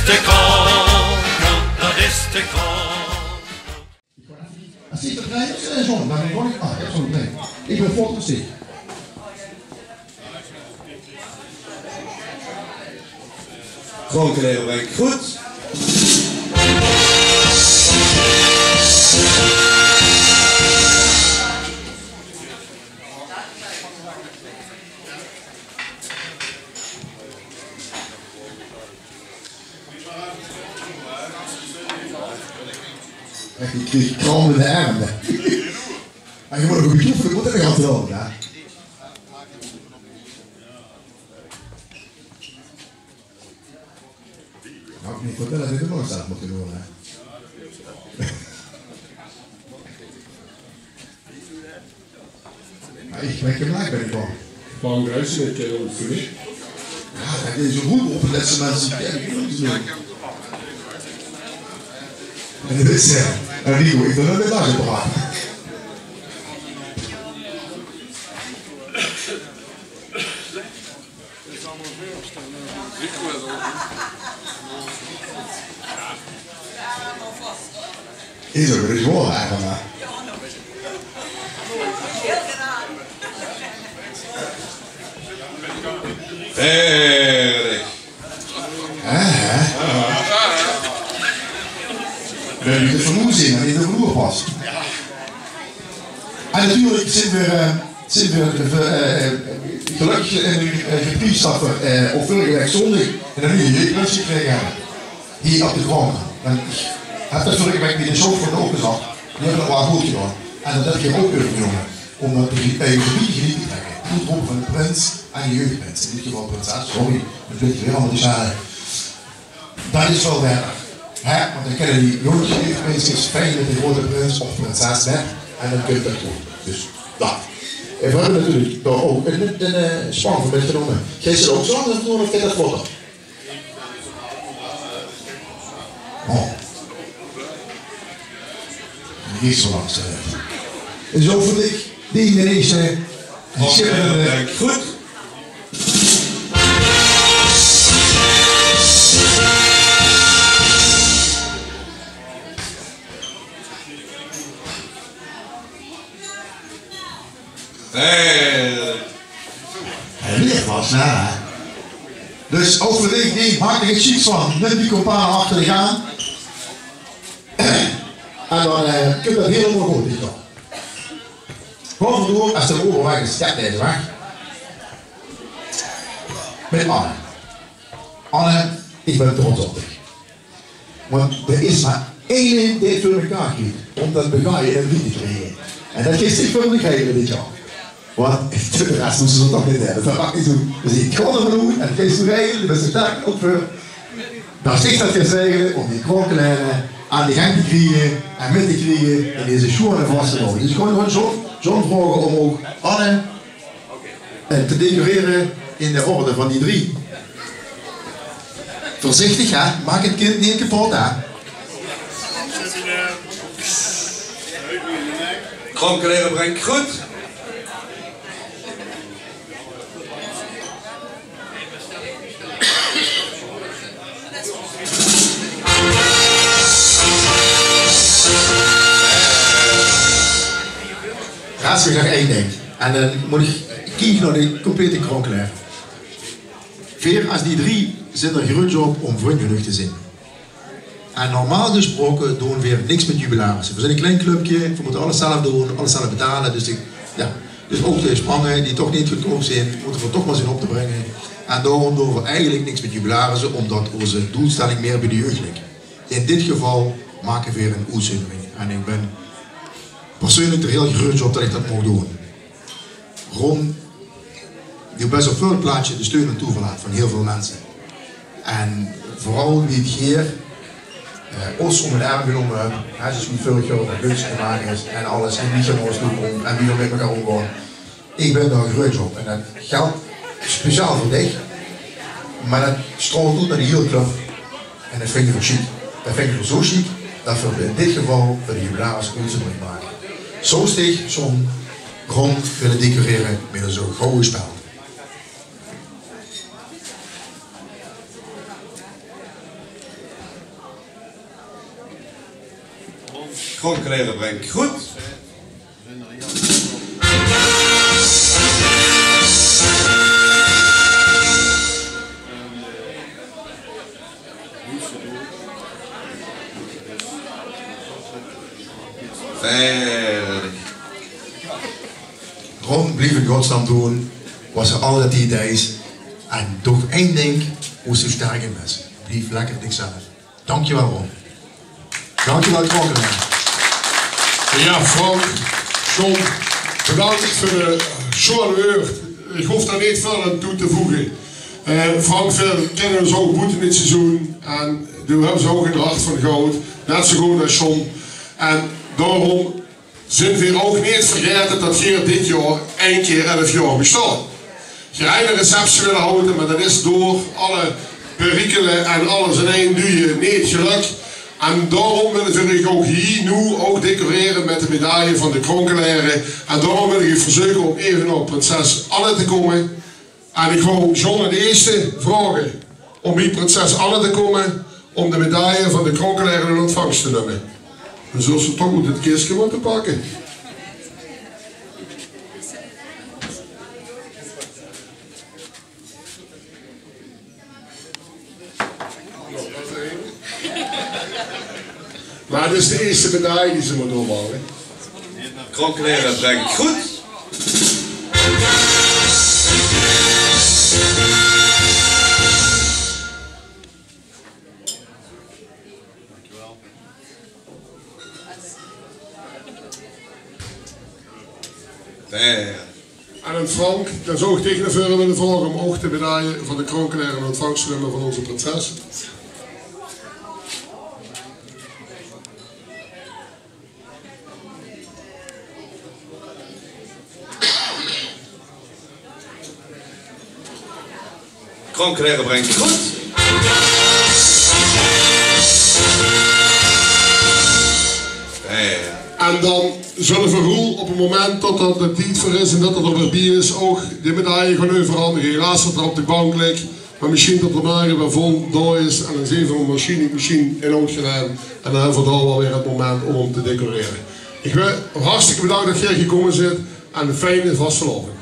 te komen, dat is te komen. Als ik het rijdt, is zon. Dan word ik ik heb zo'n nee. Ik ben vol muziek. Gewoon Kleeuwijk, goed. Echt, die kreeg kramp in de armen. En je moet ook een beetje oefenen, moet er nog altijd over, ja. Nou, ik niet vertellen dat ik de Noordstaat moet doen, hè. Maar ik ben gelijk bij de bal. Van Gruijsen met oefenen. Ja, dat is een roep op de laatste mensen. Ja, ik moet het doen. En dit is, en Rico, ik wil nog met Lars praten. Is ook weer eens wel eigenlijk. Erg. We hebben de vermoeden zingen en in de vloer pas. En natuurlijk zijn we gelukkig gepriest dat we op vorige week zondag een nieuwe jeugdles gekregen hebben. Hier op de grond. En ik heb dat vorige week bij de show voor de open zat. Die hebben dat wel goed gedaan. En dat heb ik hier ook overgenomen. Om dat gebied te trekken. Goed op van de prins en de jeugdprins. In dit geval prinses, sorry. Dat weet je weer allemaal te zeggen. Dat is wel werk. Want dan kennen die jeugdprins is fijn dat de grote prins of prinses bent. En dan kun je dat doen. Dus dat. En we hebben natuurlijk daar ook een span van metgenomen. Geef ze ook zo lang doen of dat wordt? Oh. Niet zo lang. En zo voel ik die deze schitterende goed. Hij ligt was na. Dus overweeg die, maak er iets chics van. Neem die companen achter je aan. En dan kun je dat helemaal goed doen. Gewoon door als de overweg is, step deze weg. Met Anne. Anne, ik ben trots op dich. Want er is maar één ding die voor elkaar giet. Om dat begaaien en lied te krijgen. En dat geeft zich voor de gegeven dit jaar. Want de rest moesten ze toch niet hebben. Dat mag niet doen. Dus ik kon er genoeg en geef ze regelen. Dus ik daar ook voor. Dan sticht dat gaan regelen om die kronkelijnen aan de gang te krijgen en mee te krijgen in deze schoenen vast te houden. Dus gewoon zo'n vragen om ook Anne te decoreren in de orde van die drie. Voorzichtig hè, maak het kind niet kapot hè. Kronkeleren brengt goed. Raad zich nog één ding. En dan moet ik kiezen naar de complete kronkelaar. Veer als die drie zit er gerust op om vriend genoeg te zijn. En normaal gesproken doen we weer niks met jubilarissen. We zijn een klein clubje, we moeten alles zelf doen, alles zelf betalen. Dus, dus ook de sprangen die toch niet goedkoop zijn, moeten we toch maar zien op te brengen. En daarom doen we eigenlijk niks met jubilarissen, omdat onze doelstelling meer bij de jeugd ligt. In dit geval maken we weer een uitzondering. En ik ben persoonlijk er heel gerust op dat ik dat mag doen. Ron, die op best op veel plaatsen de steun en toeverlaat van heel veel mensen. En vooral wie het hier ons om het arm genomen hebben, hij is niet veel geld en gunst te maken is en alles en wie gaan ons doen en wie er met elkaar omgaan. Ik ben daar gerust op en dat geldt speciaal voor dich, maar dat straalt ook naar de hele club en dat vind ik wel chic. Dat vind ik wel zo chic dat we in dit geval voor de jubilaris een uitzondering maken. Zo steeg zo'n grond willen decoreren met zo'n gouden spel. Grondkleren brengt goed. Verder. Ron bleef in godsnaam doen, was er altijd die days. En toch één ding, hoe ze sterk is. Blijf lekker zichzelf. Dankjewel Ron. Dankjewel Kronkelaar. Ja, Frank, John, bedankt voor de zo'n woord. Ik hoef daar niet veel aan toe te voegen. Frank, we kennen ons ook goed in dit seizoen. En we hebben ze ook in de hart van goud. Net zo goed als John. En daarom zijn we ook niet vergeten dat Geert dit jaar 1 keer 11 jaar bestaat. Je een receptie willen houden, maar dat is door alle perikelen en alles in één doe je niet gelukt. En daarom wil ik ook hier nu ook decoreren met de medaille van de Kronkelaren. En daarom wil ik verzoeken om even naar prinses Anne te komen. En ik wil John het eerste vragen om bij prinses Anne te komen om de medaille van de Kronkelaren in ontvangst te nemen. Dan zullen ze toch goed het kistje moeten pakken. Maar dit is de eerste medaille die ze moeten doorhalen. Grondkleren brengt goed. En Frank, dan zou ik tegen de vuur willen vragen om ook de medaille van de Kronkelaren in ontvangst te nemen van onze prinses. Grondkleren brengt goed. En dan zullen we Roel op het moment dat dat de tijd voor is en dat het er weer bij is, ook de medaille gaan overhandigen. Helaas dat er op de bank ligt, maar misschien dat de morgen weer vol door is en dan zien we een machine in ons gedaan. En dan hebben we daar wel weer het moment om te decoreren. Ik wil hartstikke bedankt dat jij gekomen bent en een fijne vastelavond.